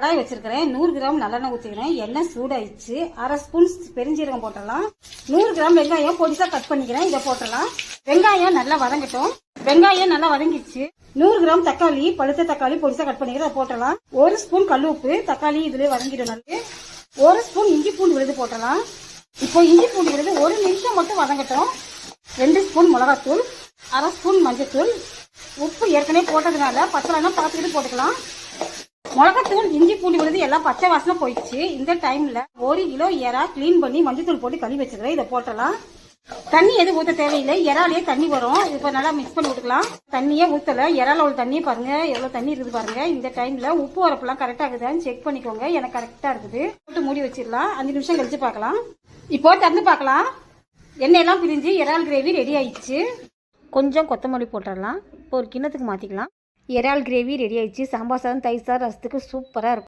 கடாய் வச்சிருக்கிறேன். 100 கிராம் நல்லெண்ணெய் ஊற்றிக்கிறேன். எண்ணெய் சூடாயிடுச்சு. 1/2 ஸ்பூன் பெருஞ்சீரகம் போட்டுடலாம். 100 கிராம் வெங்காயம் பொடிசா கட் பண்ணிக்கிறேன். இதை போட்டுடலாம். வெங்காயம் நல்லா வதங்கட்டும். வெங்காயம் நல்லா வதங்கிடுச்சு. 100 கிராம் தக்காளி, பழுத்த தக்காளி பொடிசா கட் பண்ணிக்கிறேன். அதை போட்டுடலாம். 1 ஸ்பூன் கல் உப்பு, தக்காளி இதுல வதங்கிடும். 1 ஸ்பூன் இஞ்சி பூண்டு விழுது போட்டுடலாம். இப்போ இஞ்சி பூண்டு விழுது 1 நிமிஷம் மட்டும் வதங்கட்டும். 2 ஸ்பூன் மிளகாத்தூள், 1/2 ஸ்பூன் மஞ்சத்தூள். உப்பு ஏற்கனவே போட்டதுனால பத்தலைன்னா பார்த்துக்கிட்டு போட்டுக்கலாம். மிளகாத்தூள், இஞ்சி பூண்டு விழுது எல்லாம் பச்சை வாசனை போயிடுச்சு. இந்த டைம்ல 1 கிலோ எறா கிளீன் பண்ணி மஞ்சத்தூள் போட்டு கழுவி வச்சுக்கிறேன். இதை போட்டலாம். தண்ணி எதுவும் ஊற்ற தேவையில்லை. இறாலே தண்ணி வரும். இப்போ நல்லா மிக்ஸ் பண்ணி விட்டுக்கலாம். தண்ணியே ஊற்றல. இறால உள்ள தண்ணியை பாருங்க, எவ்வளவு தண்ணி இருக்குது பாருங்க. இந்த டைம்ல உப்பு வரப்பெல்லாம் கரெக்டா இருக்குதான்னு செக் பண்ணிக்கோங்க. எனக்கு கரெக்டா இருக்குது. போட்டு மூடி வச்சிடலாம். 5 நிமிஷம் கழிச்சு பார்க்கலாம். இப்போ திறந்து பார்க்கலாம். எண்ணெயெல்லாம் பிரிஞ்சு இறால் கிரேவி ரெடி ஆயிடுச்சு. கொஞ்சம் கொத்தமல்லி போட்டுடலாம். இப்போ ஒரு கிண்ணத்துக்கு மாற்றிக்கலாம். இறால் கிரேவி ரெடி ஆயிடுச்சு. சாம்பார் சாதம், தயிர் சாதம், ரசத்துக்கு சூப்பராக இருக்கும்.